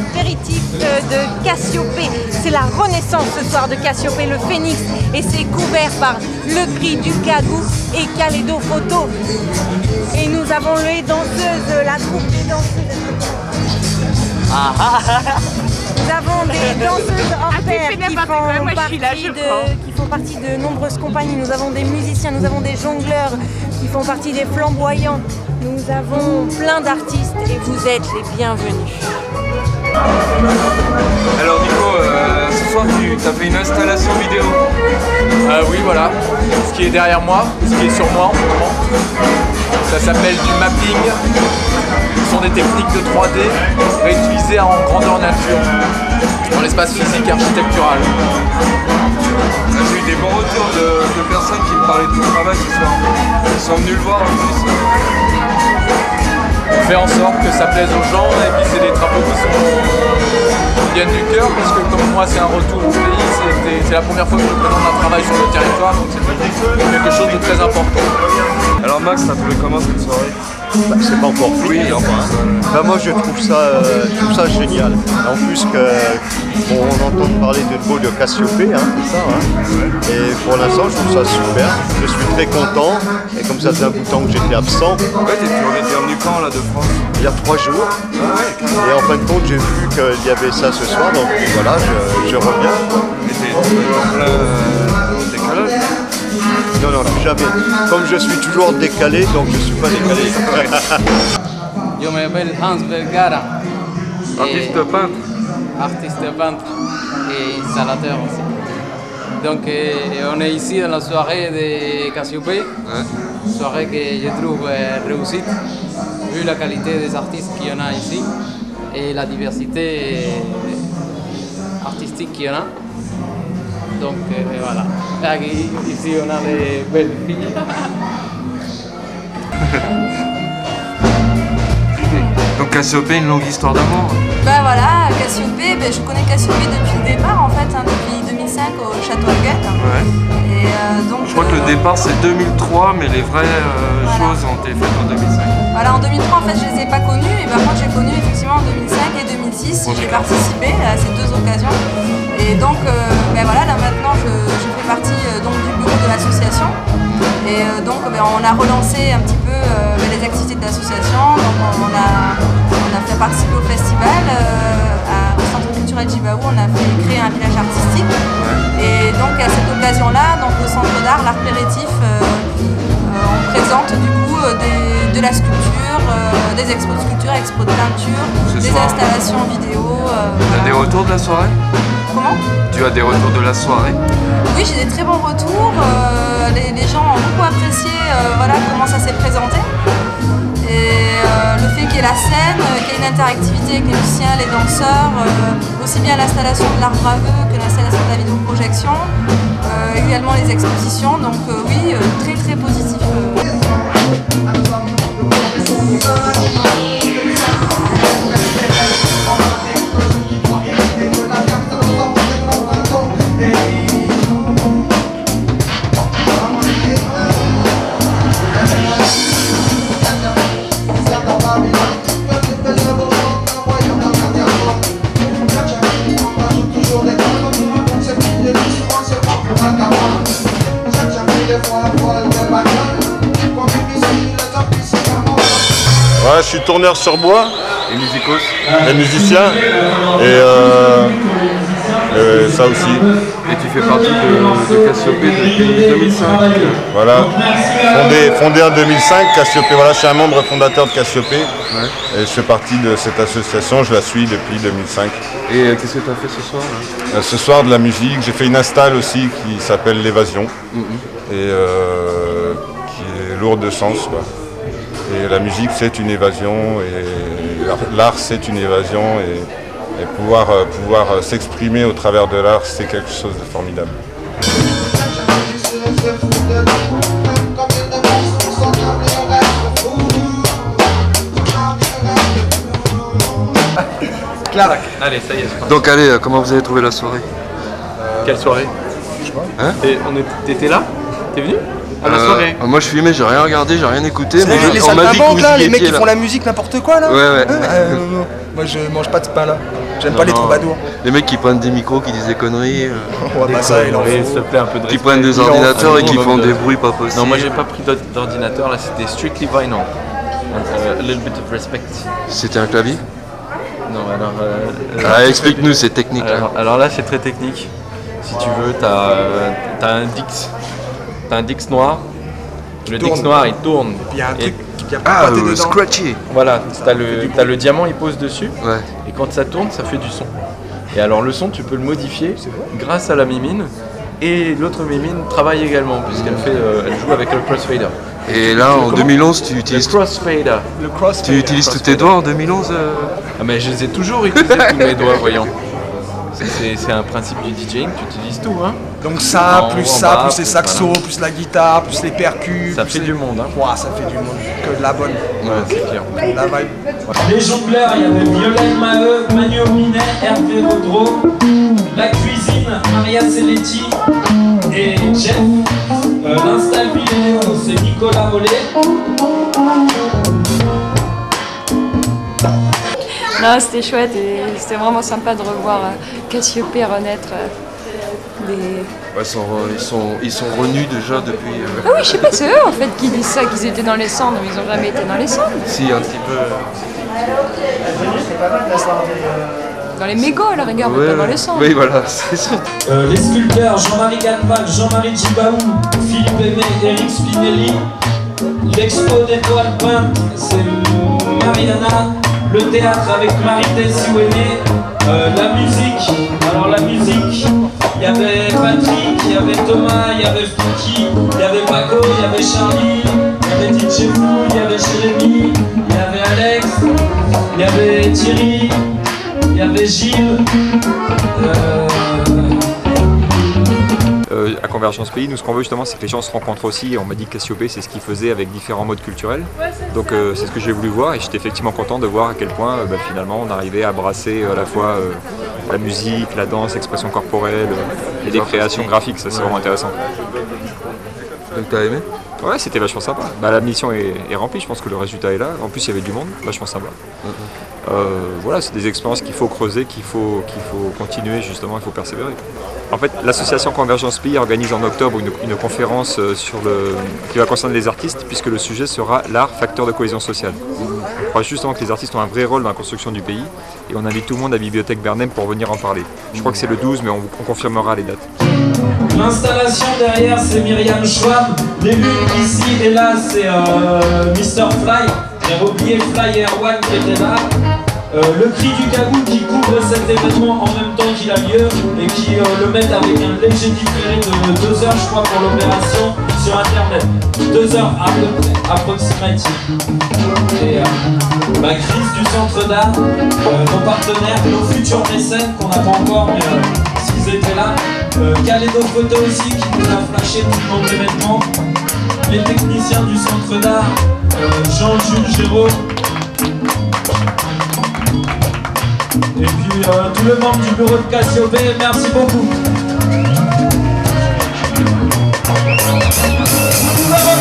l'apéritif de Cassiopée. C'est la renaissance ce soir de Cassiopée, le phénix. Et c'est couvert par le cri du Kagou et Kalédo Photo. Et nous avons les danseuses, la troupe des danseuses. Nous avons des danseuses hors pair qui font partie de nombreuses compagnies. Nous avons des musiciens, nous avons des jongleurs qui font partie des flamboyants. Nous avons plein d'artistes et vous êtes les bienvenus. Alors Nico, ce soir tu as fait une installation vidéo. Oui, voilà, ce qui est derrière moi, ce qui est sur moi en ce moment. Ça s'appelle du mapping. Ce sont des techniques de 3D réutilisées en grandeur nature dans l'espace physique et architectural. J'ai eu des bons retours de personnes qui me parlaient de ton travail ce soir. Ils sont venus le voir en plus. On fait en sorte que ça plaise aux gens et puis c'est des travaux qui viennent du cœur parce que comme moi c'est un retour au pays, c'est la première fois que je présente un travail sur le territoire, donc c'est quelque chose de très important. Alors Max, t'as trouvé comment cette soirée? C'est pas encore fini, oui, enfin. Moi je trouve ça génial. En plus on entend parler de nouveau de Cassiopée, hein, c'est ça. Hein. Et pour l'instant je trouve ça super. Je suis très content. Et comme ça faisait un bout de temps que j'étais absent. Ouais, t'es revenu quand là de France? Il y a 3 jours. Et en fin de compte j'ai vu qu'il y avait ça ce soir, donc voilà, je reviens. Mais t'es en plein décalage? Non, jamais. Comme je suis toujours décalé, donc je ne suis pas décalé. Yo m'appelle Hans Vergara. Artiste peintre. Artiste peintre et installateur aussi. Donc on est ici dans la soirée de Cassiopée, soirée que je trouve réussie, vu la qualité des artistes qu'il y en a ici et la diversité artistique qu'il y en a. Donc voilà. Ici on a des belles filles. Donc Cassiopée, une longue histoire d'amour. Bah voilà, Cassiopée, je connais Cassiopée depuis le départ en fait, hein, depuis 2005 au Château Huguette. Ouais. Et donc, je crois que le départ c'est 2003, mais les vraies choses ont été faites en 2005. Voilà, en 2003 en fait je les ai pas connues, et par contre j'ai connu effectivement en 2005 et 2006, j'ai participé à ces deux occasions. Et donc voilà, là maintenant je fais partie donc, du bureau de l'association. Et donc on a relancé un petit peu les activités de l'association. Donc on a fait participer au festival, au centre culturel Djibaou, on a fait créer un village artistique. Et donc à cette occasion-là, donc au centre d'art, l'Arpéritif, on présente du coup de la sculpture, des expos de sculpture, expos de peinture, des installations vidéo. Tu as des retours de la soirée? Comment? Tu as des retours de la soirée? Oui, j'ai des très bons retours. Les gens ont beaucoup apprécié voilà, comment ça s'est présenté. Et le fait qu'il y ait la scène, qu'il y ait une interactivité avec les musiciens, les danseurs, aussi bien l'installation de l'art braveux que l'installation de la vidéoprojection, également les expositions. Donc oui, très très positif. Ouais, je suis tourneur sur bois. Et musicos? Et musicien. Et ça aussi. Et tu fais partie de Cassiopée depuis 2005. Voilà. Fondé en 2005, Cassiopée. Voilà, je suis un membre fondateur de Cassiopée. Ouais. Et je fais partie de cette association, je la suis depuis 2005. Et qu'est-ce que tu as fait ce soir là? Ce soir de la musique, j'ai fait une install aussi qui s'appelle L'Évasion. Et qui est lourde de sens, quoi. Et la musique c'est une évasion et l'art c'est une évasion et pouvoir s'exprimer au travers de l'art c'est quelque chose de formidable. Clac. Allez, ça y est. Donc allez, comment vous avez trouvé la soirée? Quelle soirée? Hein? T'étais là? T'es venu? À la soirée? Moi je filmais, j'ai rien regardé, j'ai rien écouté. Mais on m'a dit que vous y étiez, les mecs qui font la musique n'importe quoi là. Ouais. Moi je mange pas de ce pain-là. J'aime pas les troubadours. Les mecs qui prennent des micros, qui disent des conneries. Ouais, bah ça, il en faut. S'il te plaît, un peu de Qui respect. prennent des ordinateurs et qui font des bruits pas possibles. Non, moi j'ai pas pris d'ordinateur, là c'était strictly vinyl. A little bit of respect. C'était un clavier? Non, alors. Explique-nous, c'est technique. Alors là c'est très technique. Si tu veux, t'as un Dix. T'as un Dix noir. Le Dix noir il tourne. Il y a un truc qui vient Ah, pâter dedans. scratchy. Voilà, t'as le diamant, il pose dessus. Ouais. Et quand ça tourne, ça fait du son. Et alors le son, tu peux le modifier grâce à la mimine. Et l'autre mimine travaille également, puisqu'elle elle joue avec le crossfader. Et là, en 2011, tu utilises... Le crossfader. Tu utilises tous tes doigts en 2011 Ah mais je les ai toujours utilisés tous mes doigts, voyons. C'est un principe du DJing, tu utilises tout, hein. Donc ça, En plus haut, en ça, bas, plus les saxos, voilà. plus la guitare, plus les percus. Ça plus fait les- du monde, hein. Ouah, ça fait du monde. Que de la bonne. Ouais, c'est clair. La vibe. Les jongleurs, il y avait Violaine Maheu, Manu Minet, Hervé Vaudreau. La cuisine, Maria Celletti et Jeff. L'install vidéo, c'est Nicolas Mollet. Non, c'était chouette et c'était vraiment sympa de revoir Cassiope renaître. Ouais, ils sont renus déjà depuis... Ah oui, je sais pas, c'est eux en fait qui disent ça, qu'ils étaient dans les cendres, mais ils ont jamais été dans les cendres. Si, un petit peu... Dans les mégots à la rigueur, mais pas dans les cendres. Oui, voilà, c'est ça. Les sculpteurs, Jean-Marie Gatval, Jean-Marie Djibaou, Philippe Aimé, Eric Spinelli. L'expo d'étoiles peintes, c'est Mariana. Le théâtre avec Marie-Thé Siouéné. La musique, alors la musique, il y avait Patrick, il y avait Thomas, il y avait Fouki, il y avait Paco, il y avait Charlie, il y avait DJ Fou, il y avait Jérémy, il y avait Alex, il y avait Thierry, il y avait Gilles. À Convergence Pays, nous ce qu'on veut justement c'est que les gens se rencontrent aussi. On m'a dit que Cassiope c'est ce qu'ils faisaient avec différents modes culturels. Donc c'est ce que j'ai voulu voir et j'étais effectivement content de voir à quel point finalement on arrivait à brasser à la fois la musique, la danse, l'expression corporelle et des créations graphiques, ça c'est vraiment intéressant. Donc t'as aimé? Ouais, c'était vachement sympa. La mission est remplie, je pense que le résultat est là. En plus il y avait du monde, vachement sympa. Voilà, c'est des expériences qu'il faut creuser, qu'il faut continuer justement, il faut persévérer. En fait, l'association Convergence Pays organise en octobre une conférence qui va concerner les artistes, puisque le sujet sera l'art, facteur de cohésion sociale. On croit justement que les artistes ont un vrai rôle dans la construction du pays, et on invite tout le monde à la Bibliothèque Bernheim pour venir en parler. Je crois que c'est le 12, mais on confirmera les dates. L'installation derrière, c'est Myriam Schwab. Les lunes ici et là, c'est Mr. Fly. J'ai oublié Fly Air One qui était là. Le cri du Gabou qui couvre cet événement en même temps qu'il a lieu et qui le met avec un léger différé de 2 heures, je crois, pour l'opération sur internet. 2 heures à peu près, approximative. Et Chris du Centre d'Art, nos partenaires, nos futurs mécènes qu'on n'a pas encore, mais s'ils étaient là. Kalédo Photo aussi qui nous a flashé tout le long de l'événement. Les techniciens du Centre d'Art, Jean-Jules Géraud. Et puis tous les membres du bureau de Cassiope, merci beaucoup. Nous avons